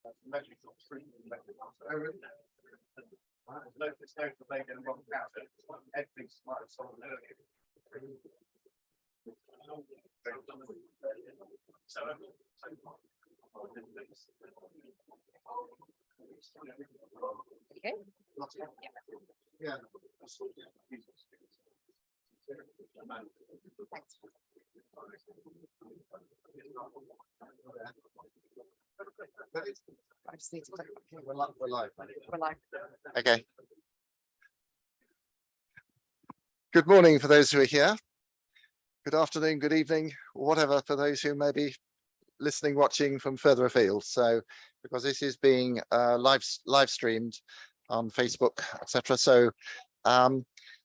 Okay. Yeah. Thanks. I just need to click. We're live. We're live. Okay. Good morning for those who are here. Good afternoon, good evening, whatever for those who may be listening, watching from further afield. So, because this is being live streamed on Facebook, etc. So,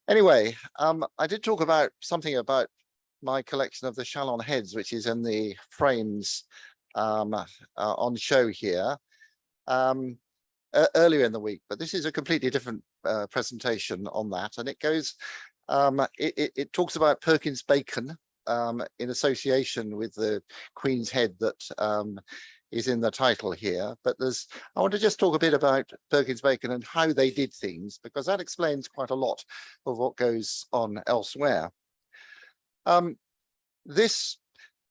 anyway, I did talk about something about my collection of the Chalon Heads, which is in the frames on show here earlier in the week, but this is a completely different presentation on that, and it goes. It talks about Perkins Bacon in association with the Queen's Head that is in the title here. But I want to just talk a bit about Perkins Bacon and how they did things, because that explains quite a lot of what goes on elsewhere. This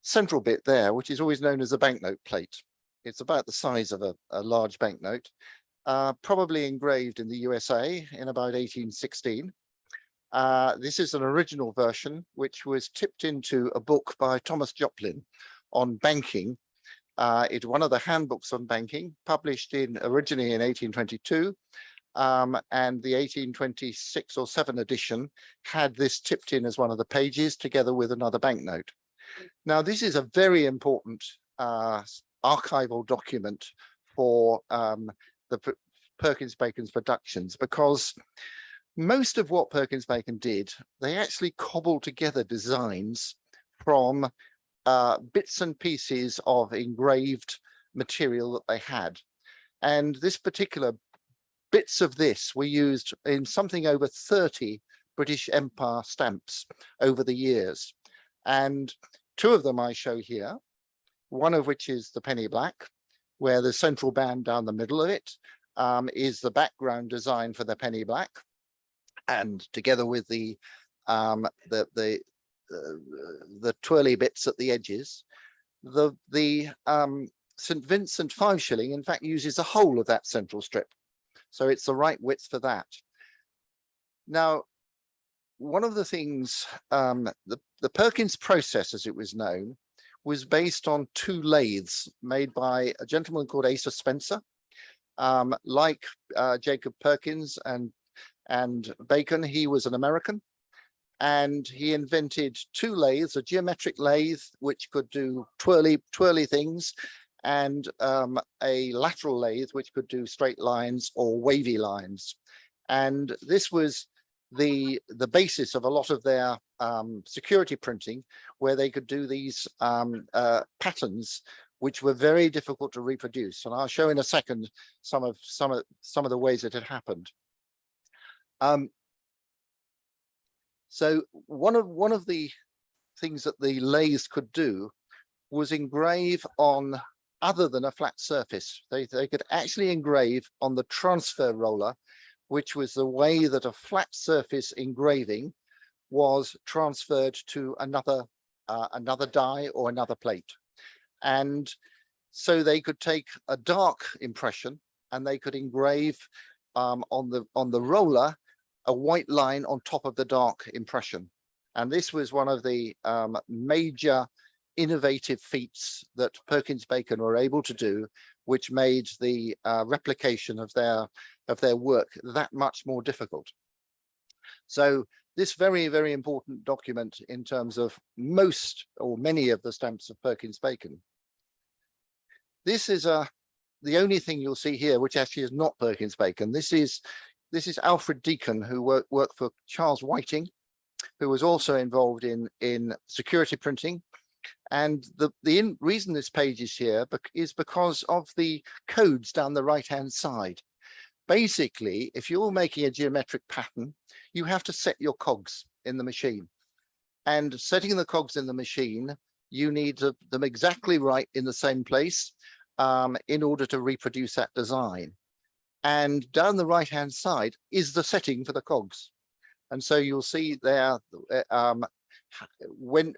central bit there, which is always known as a banknote plate, it's about the size of a large banknote, probably engraved in the USA in about 1816. This is an original version, which was tipped into a book by Thomas Joplin on banking. It's one of the handbooks on banking, published originally in 1822, and the 1826 or 7 edition had this tipped in as one of the pages together with another banknote. Now, this is a very important archival document for the Perkins Bacon's productions, because most of what Perkins Bacon did, they actually cobbled together designs from bits and pieces of engraved material that they had. And this particular bits of this were used in something over 30 British Empire stamps over the years. And 2 of them I show here, one of which is the penny black, where the central band down the middle of it is the background design for the penny black. And together with the twirly bits at the edges, the St. Vincent 5 shilling in fact uses the whole of that central strip, so it's the right width for that. Now, one of the things, the Perkins process, as it was known, was based on 2 lathes made by a gentleman called Asa Spencer, like Jacob Perkins and Bacon. He was an American, and he invented 2 lathes, a geometric lathe which could do twirly things, and a lateral lathe which could do straight lines or wavy lines. And this was the basis of a lot of their security printing, where they could do these patterns which were very difficult to reproduce. And I'll show in a second some of the ways it had happened. So one of the things that the lathes could do was engrave on other than a flat surface. They could actually engrave on the transfer roller, which was the way that a flat surface engraving was transferred to another die or another plate. And so they could take a dark impression and they could engrave on the roller a white line on top of the dark impression. And this was one of the major innovative feats that Perkins Bacon were able to do, which made the replication of their work that much more difficult. So this very, very important document in terms of most or many of the stamps of Perkins Bacon. This is the only thing you'll see here which actually is not Perkins Bacon. This is Alfred Deacon, who worked for Charles Whiting, who was also involved in security printing. And the reason this page is here is because of the codes down the right-hand side. Basically, if you're making a geometric pattern, you have to set your cogs in the machine. And setting the cogs in the machine, you need them exactly right in the same place. in order to reproduce that design. And down the right hand side is the setting for the cogs. And so you'll see there when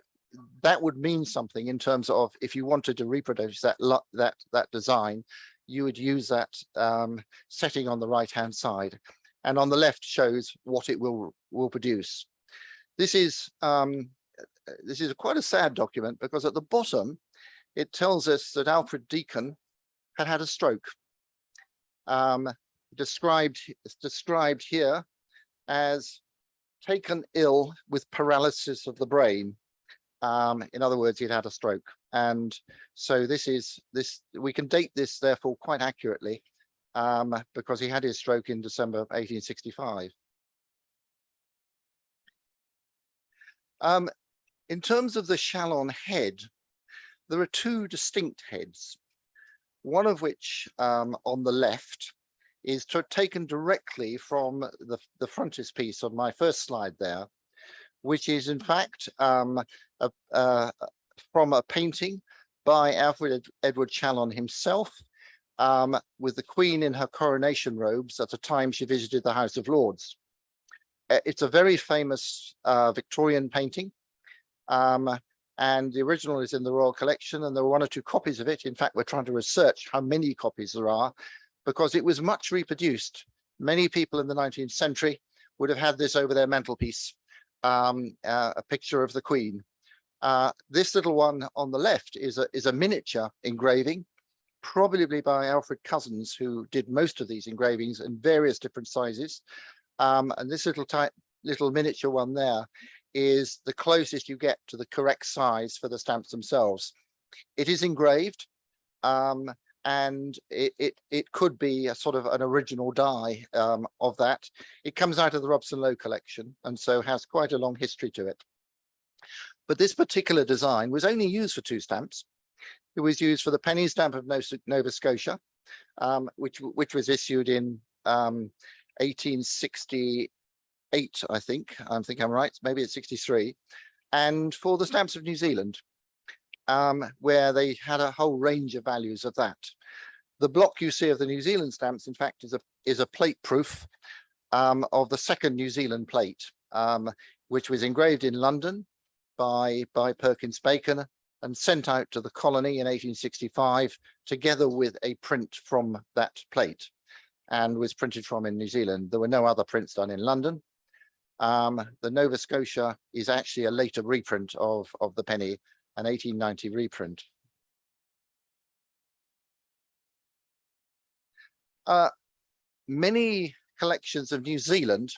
that would mean something in terms of if you wanted to reproduce that design, you would use that setting on the right hand side, and on the left shows what it will produce. This is quite a sad document, because at the bottom it tells us that Alfred Deacon had a stroke. Described here as taken ill with paralysis of the brain. In other words, he'd had a stroke. And so we can date this therefore quite accurately, because he had his stroke in December 1865. In terms of the Chalon Head, there are two distinct heads, one of which on the left is taken directly from the frontispiece on my first slide there, which is in fact from a painting by Alfred Edward Chalon himself, with the Queen in her coronation robes at the time she visited the House of Lords. It's a very famous Victorian painting, and the original is in the Royal Collection, and there were one or two copies of it. In fact, we're trying to research how many copies there are, because it was much reproduced. Many people in the 19th century would have had this over their mantelpiece, a picture of the Queen. This little one on the left is a miniature engraving, probably by Alfred Cousins, who did most of these engravings in various different sizes. And this little miniature one there is the closest you get to the correct size for the stamps themselves. It is engraved, and it could be a sort of an original die of that. It comes out of the Robson Lowe collection, and so has quite a long history to it. But this particular design was only used for two stamps. It was used for the penny stamp of Nova Scotia, which was issued in 1868, I think I'm right, maybe it's 63, and for the stamps of New Zealand, where they had a whole range of values of that. The block you see of the New Zealand stamps, in fact, is a plate proof of the second New Zealand plate, which was engraved in London by Perkins Bacon and sent out to the colony in 1865, together with a print from that plate, and was printed from in New Zealand. There were no other prints done in London. The Nova Scotia is actually a later reprint of the penny, an 1890 reprint. Many collections of New Zealand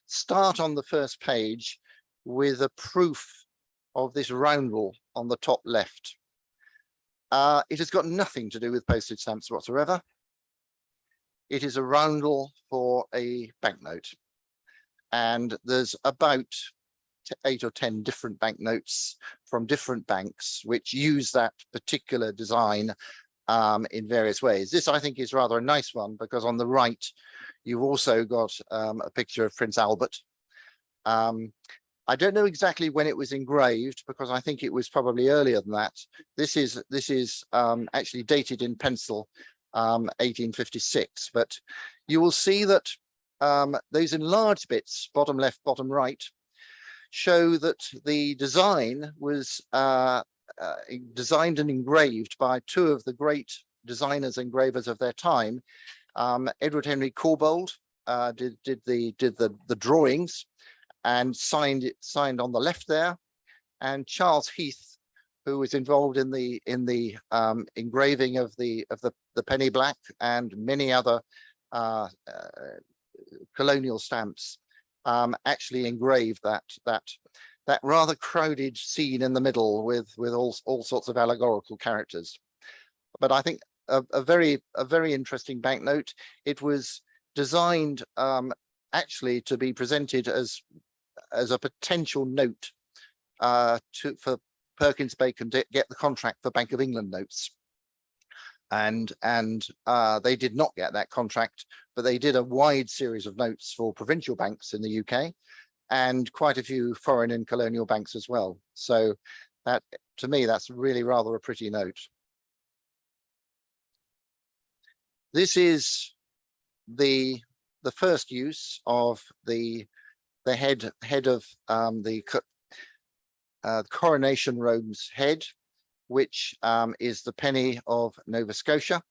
start on the first page with a proof of this roundel on the top left. It has got nothing to do with postage stamps whatsoever. It is a roundel for a banknote, and there's about 8 or 10 different banknotes from different banks which use that particular design in various ways. This, I think, is rather a nice one, because on the right you've also got a picture of Prince Albert. I don't know exactly when it was engraved, because I think it was probably earlier than that. This is actually dated in pencil, 1856, but you will see that those enlarged bits, bottom left, bottom right, show that the design was designed and engraved by two of the great designers, engravers of their time. Edward Henry Corbould did the drawings and signed on the left there, and Charles Heath, who was involved in the engraving of the penny black and many other colonial stamps, actually engraved that rather crowded scene in the middle with all sorts of allegorical characters. But I think a very interesting banknote. It was designed actually to be presented as a potential note for Perkins Bacon to get the contract for Bank of England notes. And they did not get that contract, but they did a wide series of notes for provincial banks in the UK and quite a few foreign and colonial banks as well. So that, to me, that's really rather a pretty note. This is the first use of the head of the coronation robes head, which is the penny of Nova Scotia.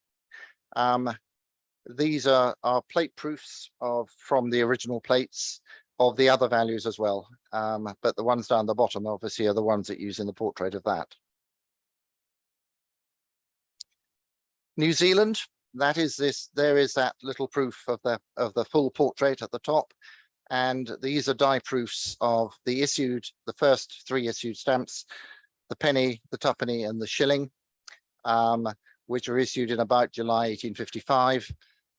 These are plate proofs from the original plates of the other values as well, but the ones down the bottom obviously are the ones that use in the portrait of that. New Zealand, that is this. There is that little proof of the full portrait at the top, and these are die proofs of the first 3 issued stamps: the penny, the tuppenny, and the shilling, which were issued in about July 1855.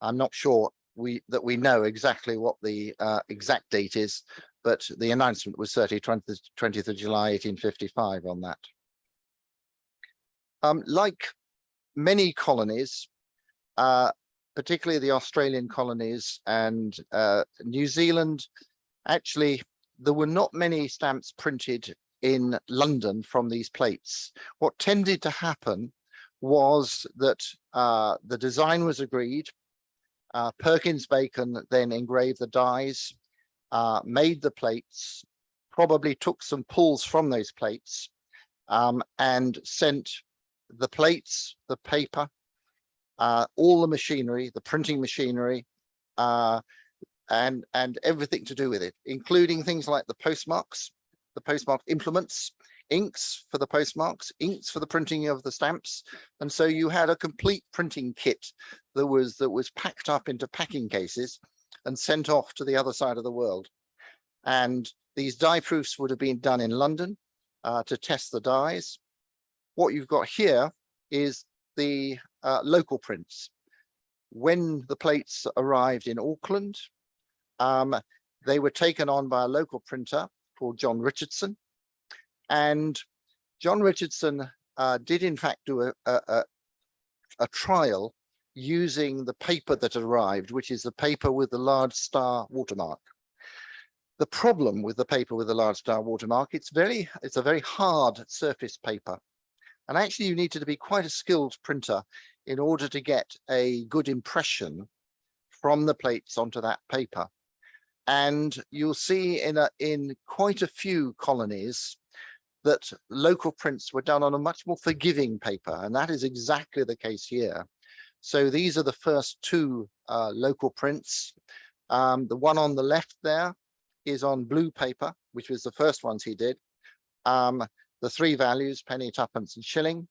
I'm not sure that we know exactly what the exact date is, but the announcement was 20th of July 1855 on that. Like many colonies, particularly the Australian colonies and New Zealand, actually there were not many stamps printed in London from these plates. What tended to happen was that the design was agreed. Perkins Bacon then engraved the dies, made the plates, probably took some pulls from those plates, and sent the plates, the paper, all the machinery, the printing machinery, and everything to do with it, including things like the postmark implements, inks for the postmarks, inks for the printing of the stamps. And so you had a complete printing kit that was packed up into packing cases and sent off to the other side of the world. And these die proofs would have been done in London to test the dies. What you've got here is the local prints. When the plates arrived in Auckland, they were taken on by a local printer called John Richardson. And John Richardson did in fact do a trial using the paper that arrived, which is the paper with the large star watermark. The problem with the paper with the large star watermark, it's a very hard surface paper. And actually you needed to be quite a skilled printer in order to get a good impression from the plates onto that paper. And you'll see in quite a few colonies that local prints were done on a much more forgiving paper, and that is exactly the case here. So these are the first 2 local prints. The one on the left there is on blue paper, which was the first ones he did. The 3 values, penny, tuppence, and shilling.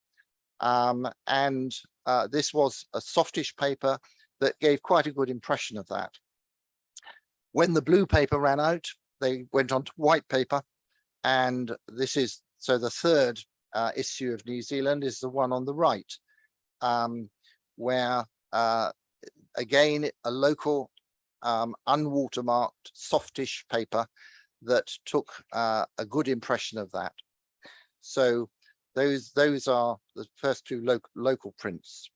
This was a softish paper that gave quite a good impression of that. When the blue paper ran out, they went on to white paper, and this is, so the 3rd issue of New Zealand is the one on the right, where again a local unwatermarked softish paper that took a good impression of that. So those are the first 2 local prints.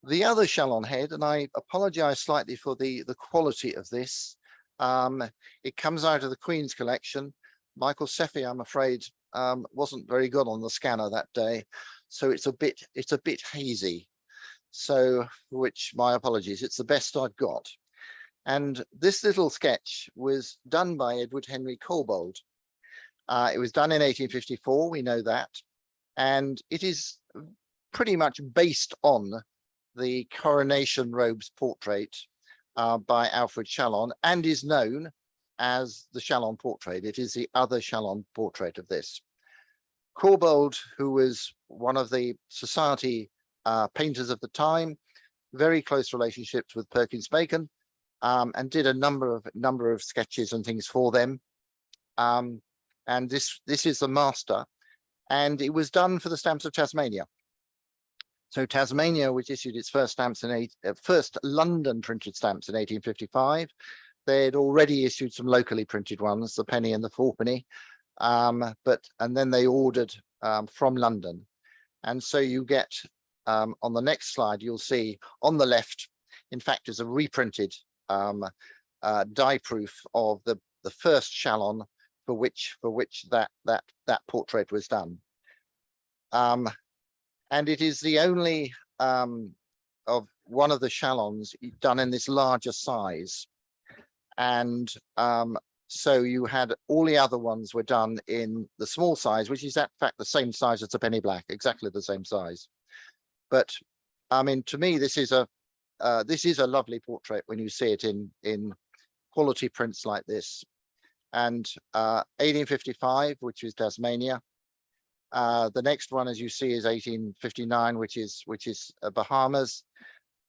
The other Chalon Head, and I apologize slightly for the quality of this. It comes out of the Queen's collection. Michael Seffi, I'm afraid, wasn't very good on the scanner that day, so it's a bit hazy. So, for which my apologies. It's the best I've got. And this little sketch was done by Edward Henry Corbould. It was done in 1854, we know that, and it is pretty much based on the coronation robes portrait by Alfred Chalon, and is known as the Shalon Portrait. It is the other Shalon portrait of this. Corbould, who was one of the society painters of the time, very close relationships with Perkins Bacon, and did a number of sketches and things for them. And this is the master, and it was done for the stamps of Tasmania. So Tasmania, which issued its first stamps first London printed stamps in 1855, they had already issued some locally printed ones, the penny and the fourpenny, and then they ordered from London. And so you get on the next slide, you'll see on the left, in fact, is a reprinted die proof of the first Chalon for which that portrait was done. And it is the only of one of the Chalons done in this larger size. And so you had all the other ones were done in the small size, which is in fact the same size as the penny black, exactly the same size. But I mean, to me, this is a lovely portrait when you see it in quality prints like this. And 1855, which is Tasmania. The next one, as you see, is 1859, which is Bahamas,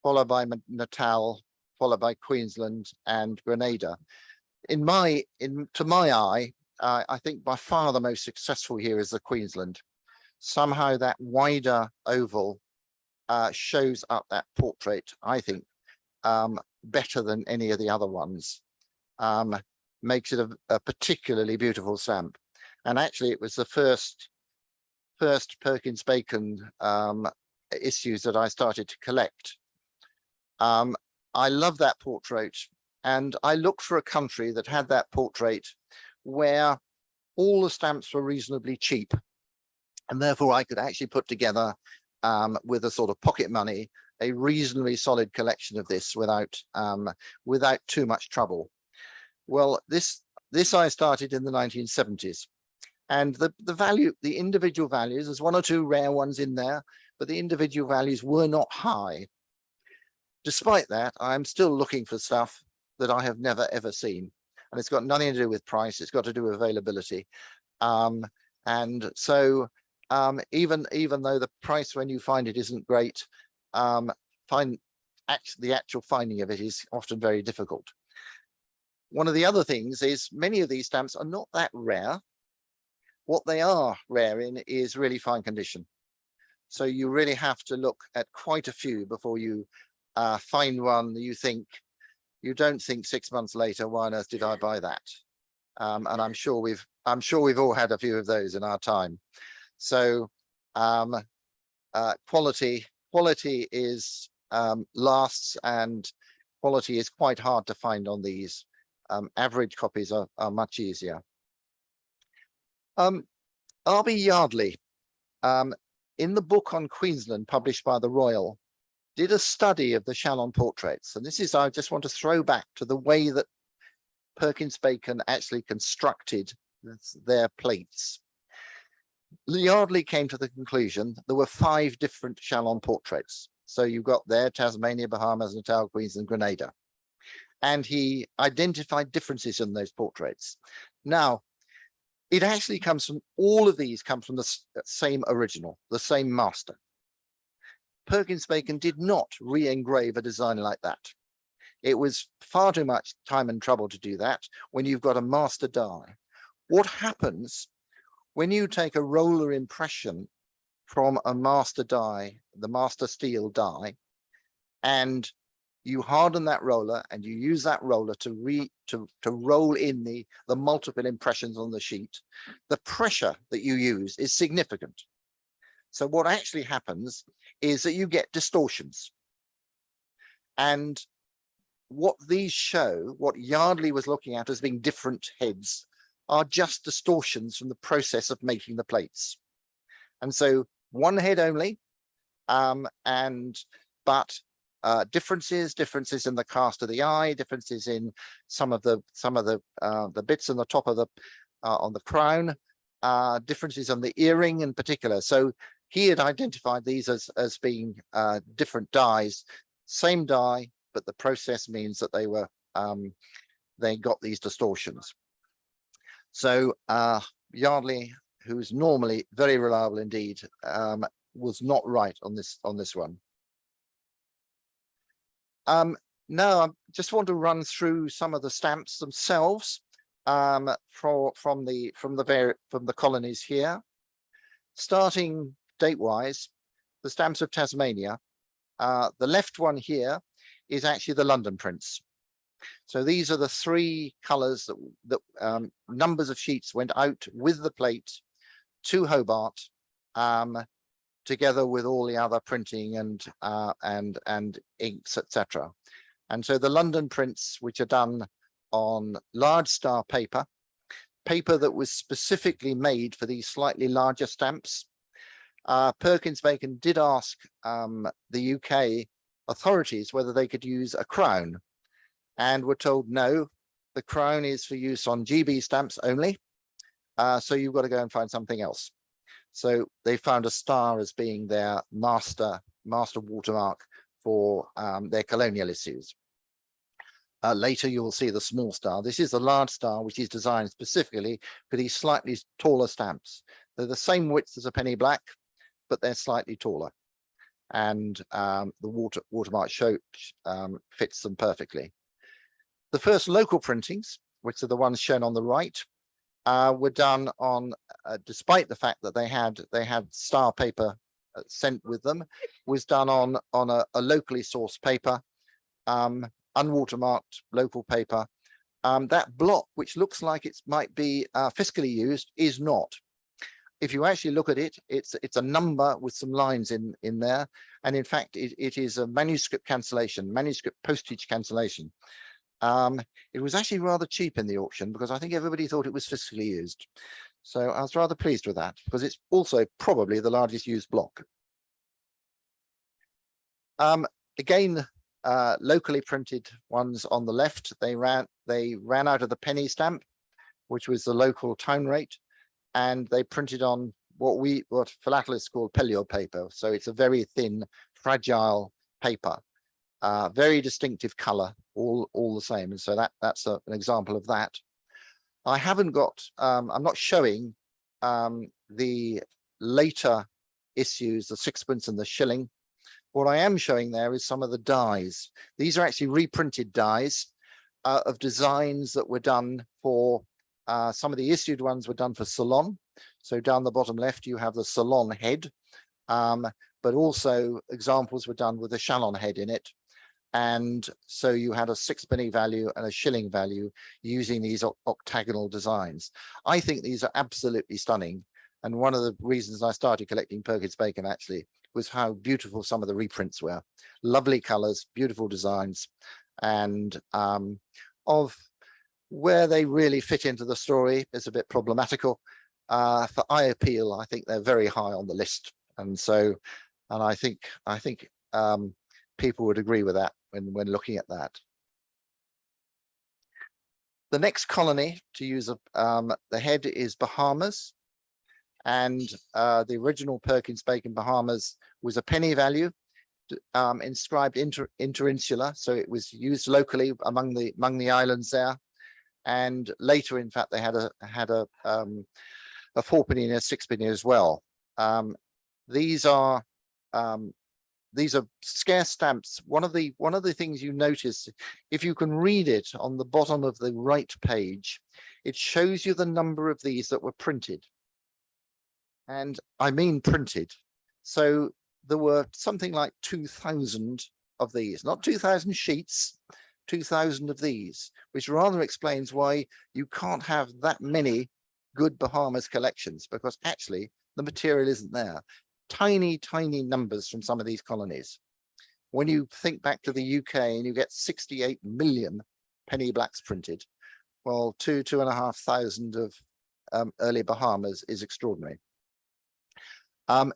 followed by Natal, followed by Queensland and Grenada. To my eye, I think by far the most successful here is the Queensland. Somehow that wider oval shows up that portrait, I think, better than any of the other ones. Makes it a particularly beautiful stamp. And actually it was the first Perkins Bacon issues that I started to collect. I love that portrait, and I looked for a country that had that portrait where all the stamps were reasonably cheap, and therefore I could actually put together with a sort of pocket money a reasonably solid collection of this without too much trouble. Well, this I started in the 1970s, and the individual values, there's one or two rare ones in there, but the individual values were not high. Despite that, I'm still looking for stuff that I have never ever seen, and it's got nothing to do with price, it's got to do with availability. And so even though the price when you find it isn't great, the actual finding of it is often very difficult. One of the other things is many of these stamps are not that rare. What they are rare in is really fine condition. So you really have to look at quite a few before you find one that you don't think 6 months later, why on earth did I buy that? And I'm sure we've all had a few of those in our time. So quality is lasts, and quality is quite hard to find on these. Average copies are much easier. R.B. Yardley, in the book on Queensland published by the Royal, did a study of the Shalon portraits. And this is, I just want to throw back to the way that Perkins Bacon actually constructed their plates. Yardley came to the conclusion there were 5 different Shalon portraits. So you've got there Tasmania, Bahamas, Natal, Queensland, Grenada. And he identified differences in those portraits. Now, it actually comes from, all of these come from the same original, the same master. Perkins Bacon did not re-engrave a design like that. It was far too much time and trouble to do that when you've got a master die. What happens when you take a roller impression from a master die, the master steel die, and you harden that roller and you use that roller to roll in the multiple impressions on the sheet, the pressure that you use is significant. So what actually happens is that you get distortions. And what these show, what Yardley was looking at as being different heads, are just distortions from the process of making the plates. And so one head only, differences in the cast of the eye, differences in some of the bits on the top of the on the crown, differences on the earring in particular. So he had identified these as being different dies, same die, but the process means that they were they got these distortions. So Yardley, who's normally very reliable indeed, was not right on this one. Now I just want to run through some of the stamps themselves from the colonies here. Starting date-wise, the stamps of Tasmania. The left one here is actually the London prints. So these are the 3 colours that numbers of sheets went out with the plate to Hobart, together with all the other printing and inks, etc. And so the London prints, which are done on large star paper that was specifically made for these slightly larger stamps. Perkins Bacon did ask the UK authorities whether they could use a crown, and were told no, the crown is for use on GB stamps only. So you've got to go and find something else. So they found a star as being their master watermark for their colonial issues. Later, you will see the small star. This is the large star, which is designed specifically for these slightly taller stamps. They're the same width as a penny black, but they're slightly taller. And the watermark fits them perfectly. The first local printings, which are the ones shown on the right, were done on, despite the fact that they had star paper sent with them, was done on a locally sourced paper, unwatermarked local paper. That block, which looks like it might be fiscally used, is not. If you actually look at it, it's a number with some lines in there, and in fact it is a manuscript cancellation, manuscript postage cancellation. It was actually rather cheap in the auction because I think everybody thought it was fiscally used. So I was rather pleased with that because it's also probably the largest used block. Again, locally printed ones on the left, they ran out of the penny stamp, which was the local town rate, and they printed on what philatelists call pellicle paper. So it's a very thin, fragile paper. Very distinctive color, all the same, and so that's an example of that. I haven't got, I'm not showing the later issues, the sixpence and the shilling. What I am showing there is some of the dies. These are actually reprinted dies of designs that were done for, some of the issued ones were done for Chalon. So down the bottom left, you have the Chalon Head, but also examples were done with the Chalon Head in it. And so you had a sixpenny value and a shilling value using these octagonal designs. I think these are absolutely stunning. And one of the reasons I started collecting Perkins Bacon actually was how beautiful some of the reprints were. Lovely colors, beautiful designs, and of where they really fit into the story is a bit problematical. For eye appeal, I think they're very high on the list. And so, and I think people would agree with that when looking at that. The next colony to use the head is Bahamas, and the original Perkins Bacon Bahamas was a penny value, inscribed interinsular, so it was used locally among the islands there. And later, in fact, they had a fourpenny and a sixpenny as well. These are scarce stamps. One of the things you notice, if you can read it on the bottom of the right page, it shows you the number of these that were printed. And I mean printed. So there were something like 2,000 of these, not 2,000 sheets, 2,000 of these, which rather explains why you can't have that many good Bahamas collections, because actually the material isn't there. Tiny numbers from some of these colonies. When you think back to the UK and you get 68 million penny blacks printed, well, 2,500 of early Bahamas is extraordinary. One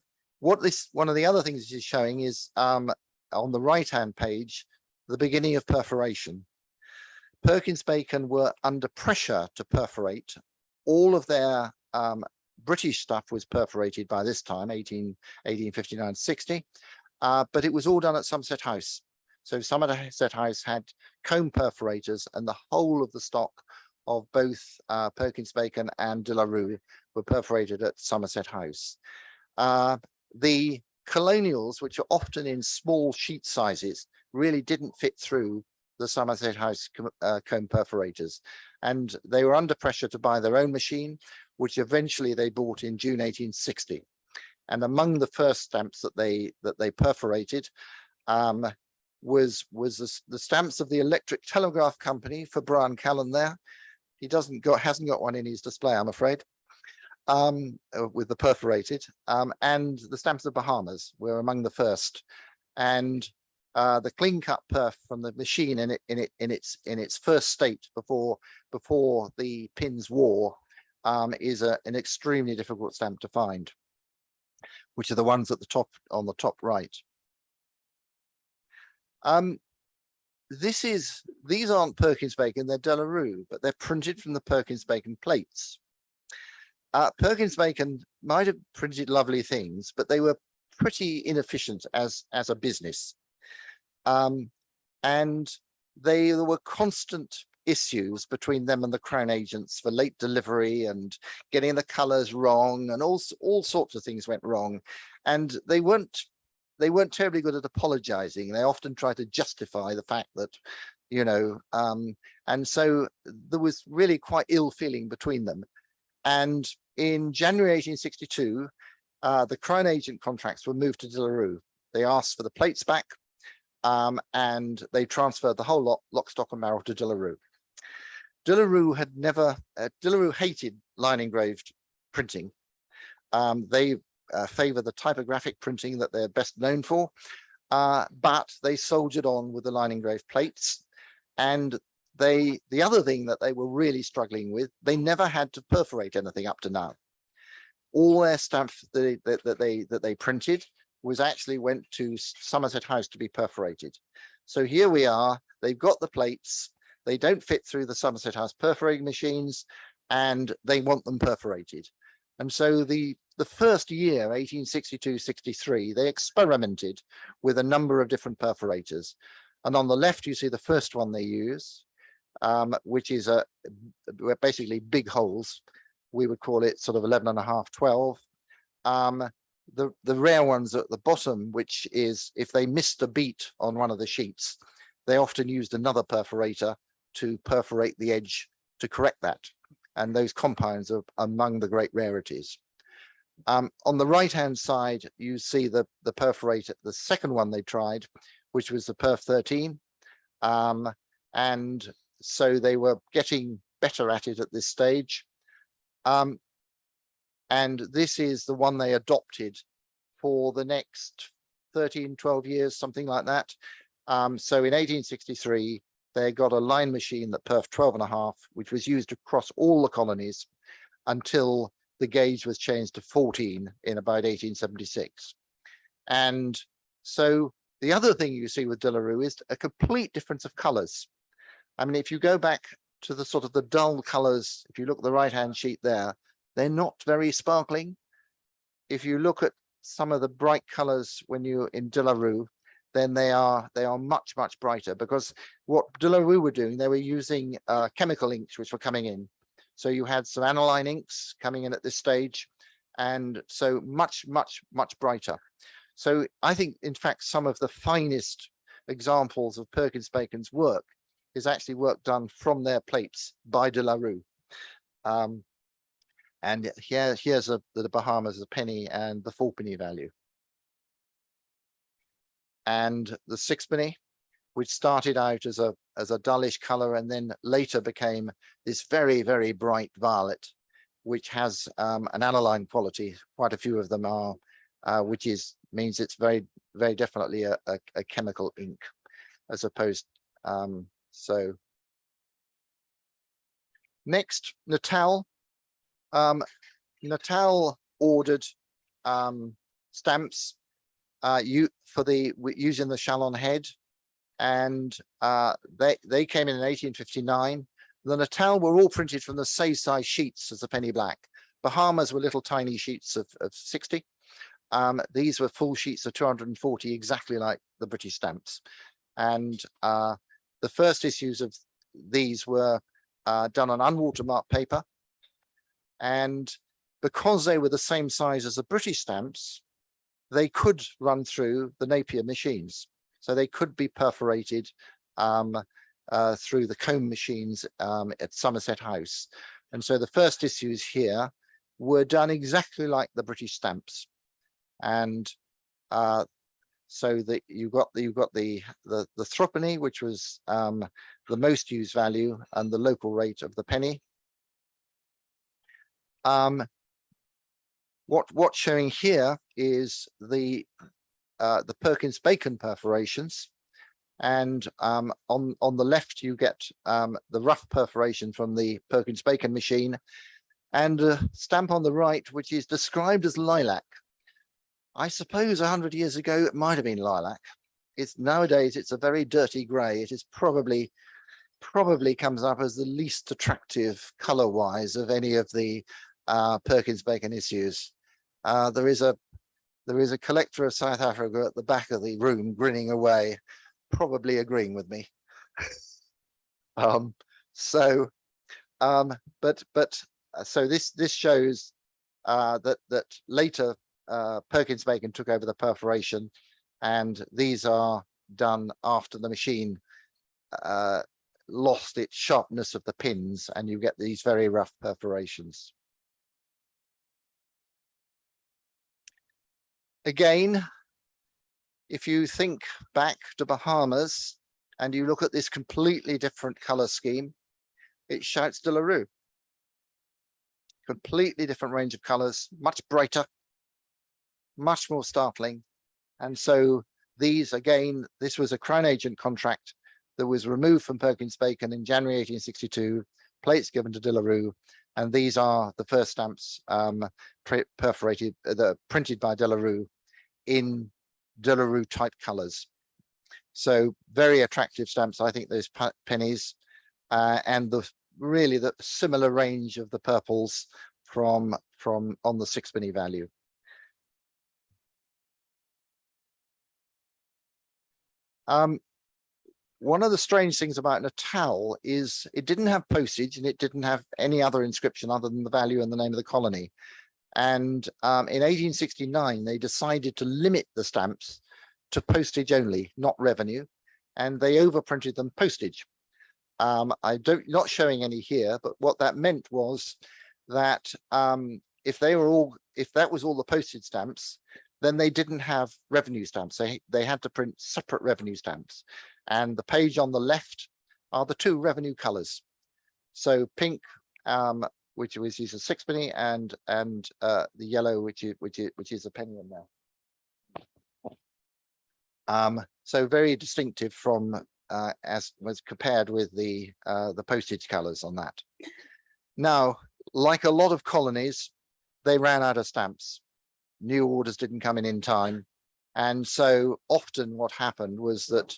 of the other things it's showing is on the right-hand page, the beginning of perforation. Perkins Bacon were under pressure to perforate. All of their British stuff was perforated by this time, 1859-60, but it was all done at Somerset House. So Somerset House had comb perforators, and the whole of the stock of both Perkins Bacon and De La Rue were perforated at Somerset House. The colonials, which are often in small sheet sizes, really didn't fit through the Somerset House comb perforators, and they were under pressure to buy their own machine, which eventually they bought in June 1860. And among the first stamps that they perforated was the stamps of the Electric Telegraph Company for Brian Callan there. He hasn't got one in his display, I'm afraid, with the perforated, and the stamps of Bahamas were among the first. And the clean cut perf from the machine in its first state before the pins wore is an extremely difficult stamp to find. which are the ones at the top on the top right. These aren't Perkins Bacon, they're De La Rue, but they're printed from the Perkins Bacon plates. Perkins Bacon might have printed lovely things, but they were pretty inefficient as a business. And there were constant issues between them and the Crown agents for late delivery and getting the colours wrong, and all sorts of things went wrong. And they weren't terribly good at apologizing. They often try to justify the fact that, you know, and so there was really quite ill feeling between them. And in January 1862, the Crown agent contracts were moved to De La Rue. They asked for the plates back, and they transferred the whole lot, lock, stock and barrel, to De La Rue. De La Rue had never, De La Rue hated line engraved printing. They favor the typographic printing that they're best known for, but they soldiered on with the line engraved plates. And the other thing that they were really struggling with, they never had to perforate anything up to now. All their stuff that they printed was actually went to Somerset House to be perforated. So here we are, they've got the plates, they don't fit through the Somerset House perforating machines, and they want them perforated. And so the first year, 1862-63, they experimented with a number of different perforators. And on the left, you see the first one they use, which is basically big holes. We would call it sort of 11.5, 12. The rare ones at the bottom, which is if they missed a beat on one of the sheets, they often used another perforator to perforate the edge to correct that. And those compounds are among the great rarities. On the right-hand side, you see the perforator, the second one they tried, which was the Perf 13. And so they were getting better at it at this stage. And this is the one they adopted for the next 13, 12 years, something like that. So in 1863, they got a line machine that perfed 12.5, which was used across all the colonies until the gauge was changed to 14 in about 1876. And so the other thing you see with De La Rue is a complete difference of colors. I mean, if you go back to the sort of the dull colors, if you look at the right-hand sheet there, they're not very sparkling. If you look at some of the bright colors when you're in De La Rue, then they are much, much brighter, because what De La Rue were doing, they were using chemical inks which were coming in. So you had some aniline inks coming in at this stage, and so much, much, much brighter. So I think, in fact, some of the finest examples of Perkins Bacon's work is actually work done from their plates by De La Rue. And here's the Bahamas, the penny and the 4-penny value. And the 6-penny, which started out as a dullish color and then later became this very, very bright violet, which has an aniline quality. Quite a few of them are, which means it's very, very definitely a chemical ink, as opposed. So next, Natal. Natal ordered stamps using the Chalon Head, and they came in 1859. The Natal were all printed from the same size sheets as the penny black. Bahamas were little tiny sheets of 60. These were full sheets of 240, exactly like the British stamps. And the first issues of these were done on unwatermarked paper. And because they were the same size as the British stamps, they could run through the Napier machines. So they could be perforated through the comb machines at Somerset House. And so the first issues here were done exactly like the British stamps. And so that you've got the 3-penny, which was the most used value and the local rate of the penny. What's showing here is the Perkins Bacon perforations, and on the left you get the rough perforation from the Perkins Bacon machine, and a stamp on the right which is described as lilac. I suppose 100 years ago, it might have been lilac. It's nowadays, it's a very dirty gray. It is probably comes up as the least attractive color wise of any of the Perkins Bacon issues. There is a collector of South Africa at the back of the room grinning away, probably agreeing with me. So this shows that later Perkins Bacon took over the perforation, and these are done after the machine lost its sharpness of the pins, and you get these very rough perforations. Again, if you think back to Bahamas and you look at this completely different color scheme, it shouts De La Rue. Completely different range of colors, much brighter, much more startling. And so these, again, this was a Crown Agent contract that was removed from Perkins Bacon in January 1862, plates given to De La Rue, and these are the first stamps perforated, printed by De La Rue in De La Rue type colors. So very attractive stamps, I think, those pennies, and really the similar range of the purples from on the sixpenny value. One of the strange things about Natal is it didn't have postage and it didn't have any other inscription other than the value and the name of the colony. And in 1869, they decided to limit the stamps to postage only, not revenue, and they overprinted them postage. Not showing any here, but what that meant was that if that was all the postage stamps, then they didn't have revenue stamps. They had to print separate revenue stamps. And the page on the left are the two revenue colors. So pink, which is a sixpenny, and the yellow, which is a penny in there. So very distinctive from as was compared with the postage colors on that. Now, like a lot of colonies, they ran out of stamps. New orders didn't come in time, and so often what happened was that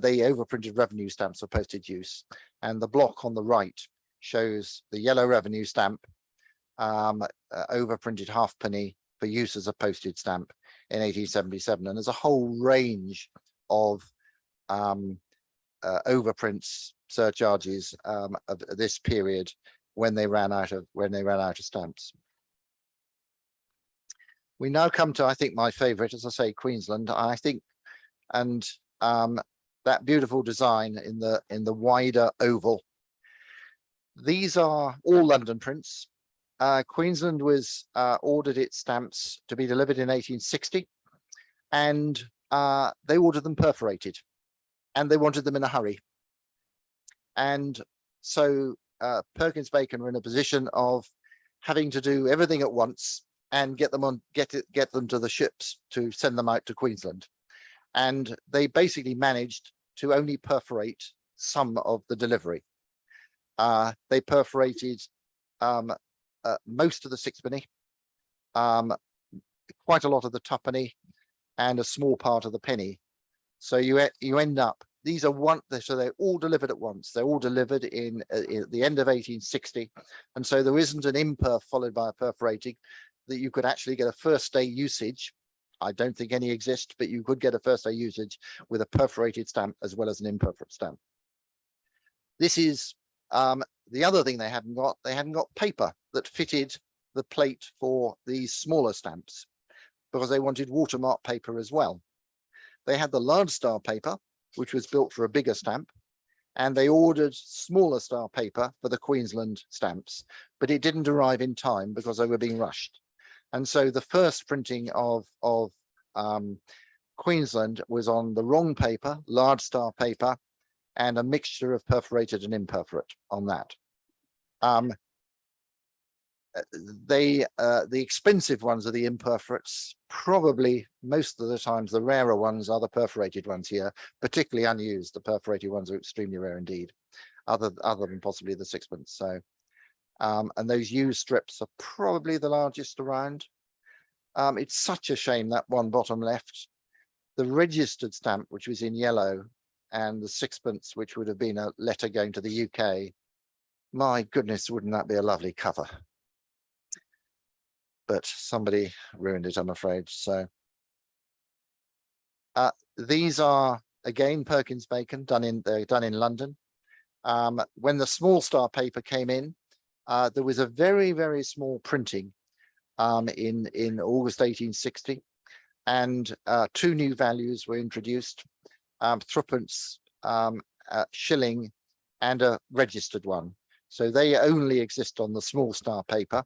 they overprinted revenue stamps for postage use. And the block on the right shows the yellow revenue stamp overprinted halfpenny for use as a postage stamp in 1877. And there's a whole range of overprints, surcharges of this period when they ran out of stamps. We now come to, I think, my favorite, as I say, Queensland. I think, and that beautiful design in the wider oval. These are all London prints. Queensland was ordered its stamps to be delivered in 1860, and they ordered them perforated, and they wanted them in a hurry. And so Perkins Bacon were in a position of having to do everything at once and get them to the ships to send them out to Queensland. And they basically managed to only perforate some of the delivery. They perforated most of the sixpenny, quite a lot of the twopenny, and a small part of the penny. So you end up, these are so they're all delivered at once. They're all delivered in the end of 1860. And so there isn't an imperf followed by a perforating, that you could actually get a first day usage. I don't think any exist, but you could get a first day usage with a perforated stamp as well as an imperfect stamp. This is the other thing they hadn't got. They hadn't got paper that fitted the plate for these smaller stamps, because they wanted watermark paper as well. They had the large star paper, which was built for a bigger stamp, and they ordered smaller star paper for the Queensland stamps, but it didn't arrive in time because they were being rushed. And so the first printing of Queensland was on the wrong paper, large star paper, and a mixture of perforated and imperforate on that. The expensive ones are the imperforates. Probably most of the times the rarer ones are the perforated ones here, particularly unused. The perforated ones are extremely rare indeed, other than possibly the sixpence. So and those used strips are probably the largest around. It's such a shame that one bottom left, the registered stamp, which was in yellow, and the sixpence, which would have been a letter going to the UK. My goodness, wouldn't that be a lovely cover? But somebody ruined it, I'm afraid. So these are again Perkins Bacon, they're done in London. When the small star paper came in, there was a very, very small printing in August 1860, and two new values were introduced, threepence, shilling, and a registered one. So they only exist on the small star paper.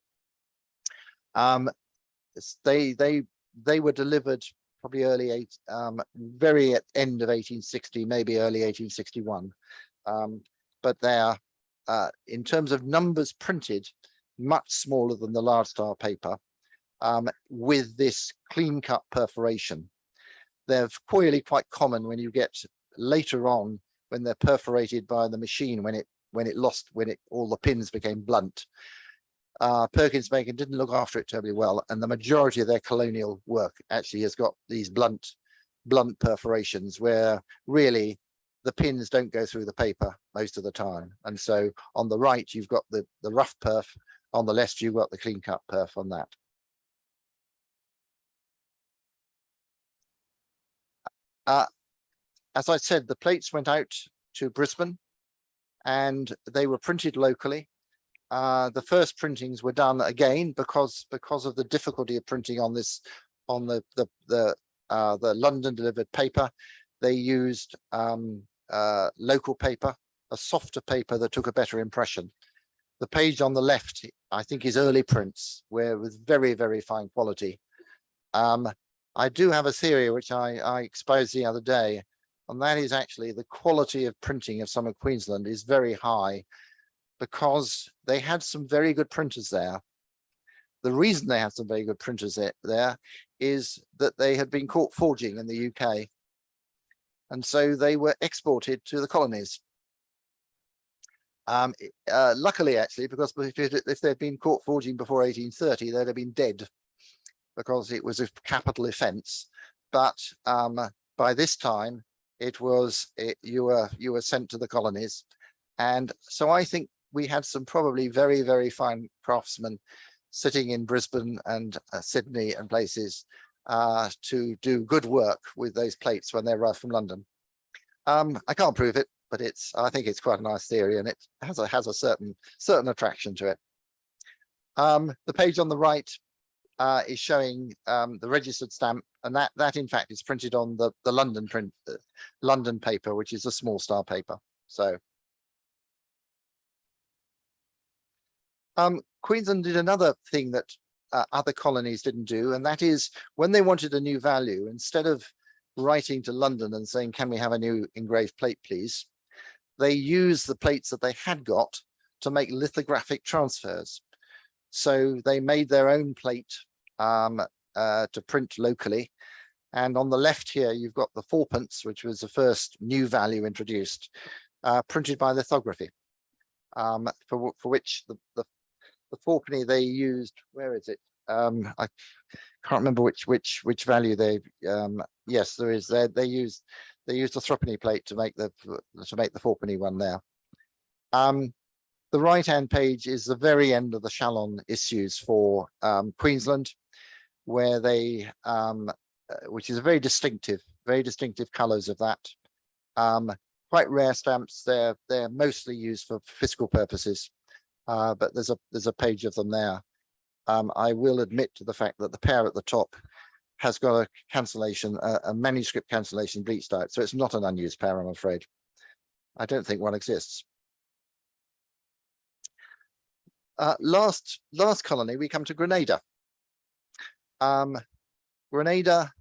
They were delivered probably very at end of 1860, maybe early 1861. But they're in terms of numbers printed, much smaller than the large star paper, with this clean cut perforation. They're really quite common when you get later on, when they're perforated by the machine, when all the pins became blunt. Perkins Bacon didn't look after it terribly well, and the majority of their colonial work actually has got these blunt perforations where really the pins don't go through the paper most of the time. And so on the right, you've got the rough perf, on the left, you've got the clean cut perf on that. As I said, the plates went out to Brisbane and they were printed locally. The first printings were done again because of the difficulty of printing on this, on the London delivered paper. They used local paper, a softer paper that took a better impression. The page on the left, I think, is early prints, where with very, very fine quality. I do have a theory which I exposed the other day, and that is actually the quality of printing of some of Queensland is very high because they had some very good printers there. The reason they had some very good printers there is that they had been caught forging in the UK. And so they were exported to the colonies. Luckily, actually, because if they'd been caught forging before 1830, they'd have been dead because it was a capital offence. But by this time, you were sent to the colonies. And so I think we had some probably very, very fine craftsmen sitting in Brisbane and Sydney and places to do good work with those plates when they arrived from London. I can't prove it, but I think it's quite a nice theory, and it has a certain attraction to it. The page on the right is showing the registered stamp, and that in fact is printed on the London London paper, which is a small star paper. So Queensland did another thing that other colonies didn't do, and that is when they wanted a new value, instead of writing to London and saying, can we have a new engraved plate, please? They used the plates that they had got to make lithographic transfers. So they made their own plate to print locally. And on the left here, you've got the fourpence, which was the first new value introduced, printed by lithography, for which the fourpenny they used, where is it? I can't remember which value they. Yes, there is. They used a threepenny plate to make the fourpenny one there. The right-hand page is the very end of the Chalon issues for Queensland, where they, which is a very distinctive colours of that. Quite rare stamps. They're mostly used for fiscal purposes. But there's a page of them there. I will admit to the fact that the pair at the top has got a cancellation, a manuscript cancellation bleached out, so it's not an unused pair, I'm afraid. I don't think one exists. Last colony, we come to Grenada. Grenada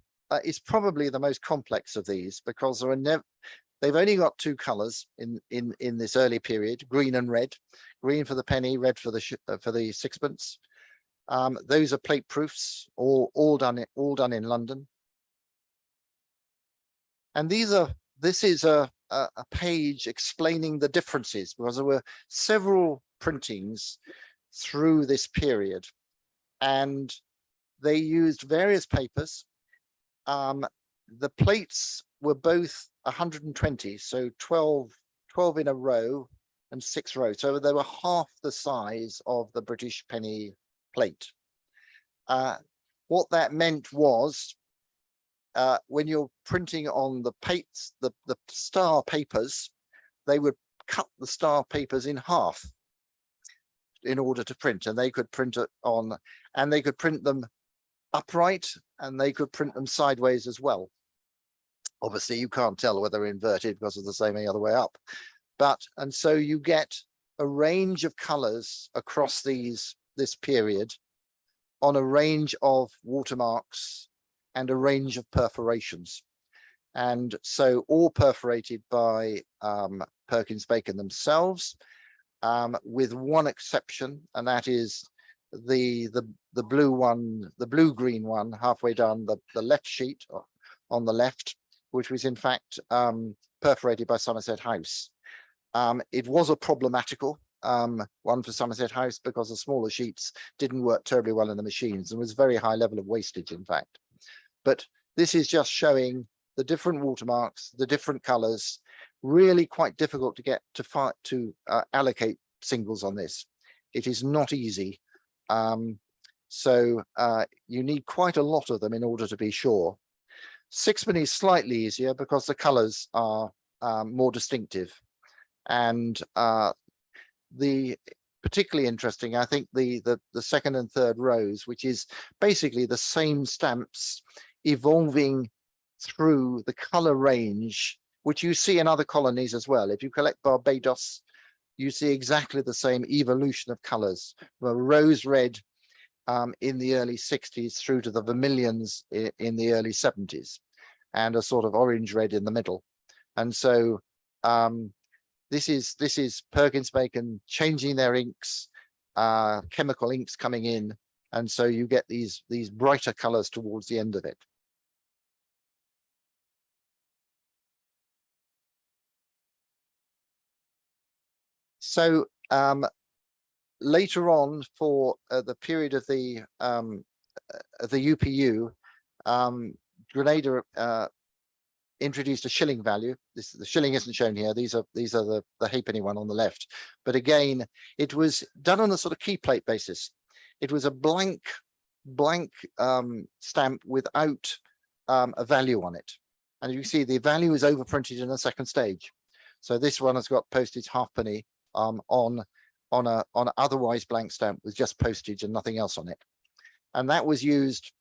is probably the most complex of these because they've only got two colours in this early period: green and red. Green for the penny, red for the sixpence. Those are plate proofs, all done in London. And this is a page explaining the differences, because there were several printings through this period, and they used various papers. The plates were both 120, so 12 in a row and 6 rows. So they were half the size of the British penny plate. What that meant was when you're printing on the plates, the star papers, they would cut the star papers in half in order to print, and they could print it on, and they could print them upright, and they could print them sideways as well. Obviously, you can't tell whether they're inverted because of the same the other way up. But, and so you get a range of colors across this period on a range of watermarks and a range of perforations. And so all perforated by Perkins Bacon themselves, with one exception, and that is the blue one, the blue-green one, halfway down the left sheet on the left, which was in fact perforated by Somerset House. It was a problematical one for Somerset House because the smaller sheets didn't work terribly well in the machines and was a very high level of wastage, in fact. But this is just showing the different watermarks, the different colors. Really quite difficult to get to allocate singles on this. It is not easy. So you need quite a lot of them in order to be sure. Sixpenny is slightly easier because the colors are more distinctive. And the particularly interesting, I think the second and third rows, which is basically the same stamps evolving through the color range, which you see in other colonies as well. If you collect Barbados, you see exactly the same evolution of colors. The rose red in the early 60s through to the vermilions in the early 70s, and a sort of orange red in the middle. And so this is Perkins Bacon changing their inks, chemical inks coming in, and so you get these brighter colors towards the end of it. So later on, for the period of the UPU, Grenada introduced a shilling value. The shilling isn't shown here. These are the halfpenny one on the left. But again, it was done on a sort of key plate basis. It was a blank stamp without a value on it. And you see the value is overprinted in the second stage. So this one has got postage halfpenny on an otherwise blank stamp with just postage and nothing else on it. And that was used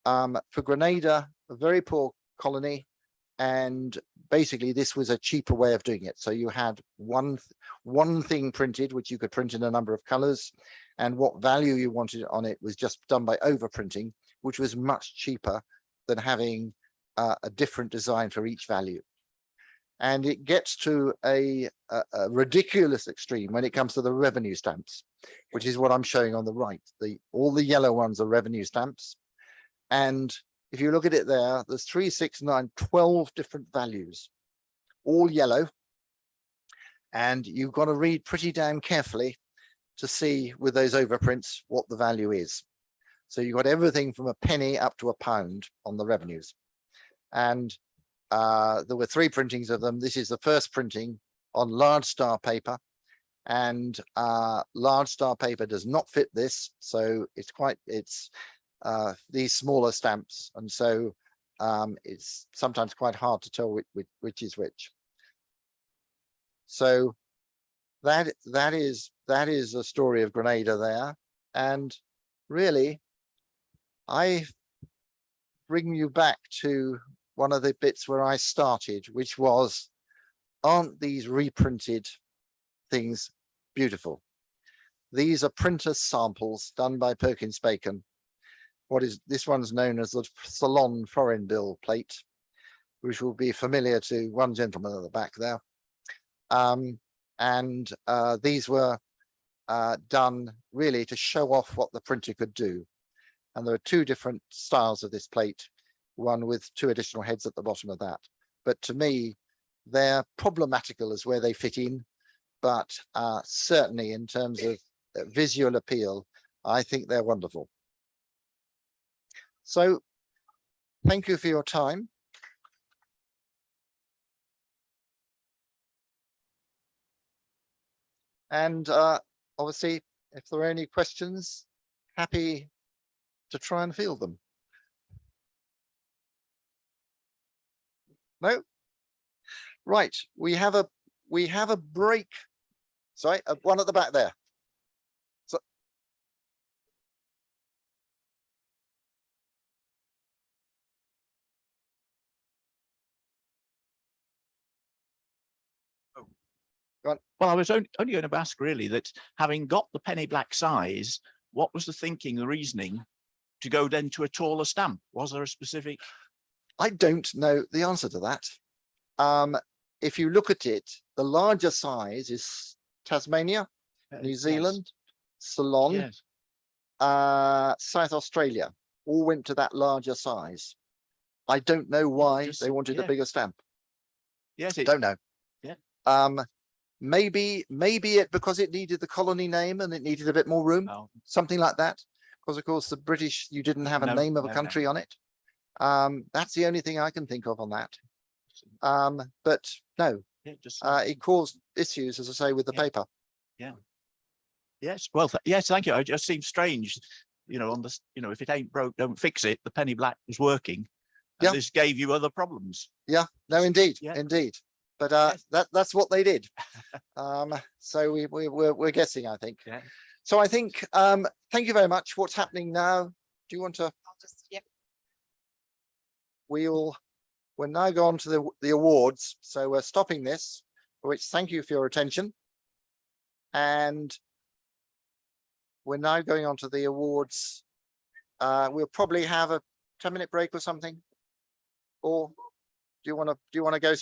for Grenada, a very poor colony. And basically this was a cheaper way of doing it. So you had one thing printed, which you could print in a number of colors, and what value you wanted on it was just done by overprinting, which was much cheaper than having a different design for each value. And it gets to a ridiculous extreme when it comes to the revenue stamps, which is what I'm showing on the right. All the yellow ones are revenue stamps. And if you look at it there, there's 3, 6, 9, 12 different values, all yellow. And you've got to read pretty damn carefully to see with those overprints what the value is. So you've got everything from a penny up to a pound on the revenues. And there were 3 printings of them. This is the first printing on large star paper, and large star paper does not fit this. So it's these smaller stamps, and so it's sometimes quite hard to tell which is which. So that is the story of Grenada there. And really, I bring you back to one of the bits where I started, which was, aren't these reprinted things beautiful? These are printer samples done by Perkins Bacon. This one's known as the Chalon foreign bill plate, which will be familiar to one gentleman at the back there. These were done really to show off what the printer could do. And there are 2 different styles of this plate, one with 2 additional heads at the bottom of that. But to me, they're problematical as where they fit in, but certainly in terms of visual appeal, I think they're wonderful. So thank you for your time. And obviously, if there are any questions, happy to try and field them. No? Right, we have a break. Sorry, one at the back there. So, Well, I was only going to ask really that having got the penny black size, what was the thinking, the reasoning to go then to a taller stamp? Was there a specific? I don't know the answer to that. If you look at it, the larger size is Tasmania, New Zealand, Ceylon, Yes. South Australia, all went to that larger size. I don't know why just- they wanted a yeah. bigger stamp. Yes. It, Don't know. Yeah. Maybe it because it needed the colony name and it needed a bit more room, oh, something like that. Because of course the British, you didn't have a No, name of a no, country no. on it. That's the only thing I can think of on that. But no, yeah, just it caused issues, as I say, with the Yeah. paper. yes. Well, yes. Thank you. It just seems strange, on this. If it ain't broke, don't fix it. The penny black was working. And Yeah. This gave you other problems. Yeah, no, Just- indeed, yeah. indeed. But Yes. that's what they did. So we're guessing, I think. Yeah. So I think thank you very much. What's happening now? Do you want to? I'll just, yeah. We'll now go on to the awards. So we're stopping this, for which thank you for your attention. And we're now going on to the awards. We'll probably have a 10-minute break or something. Or do you want to go?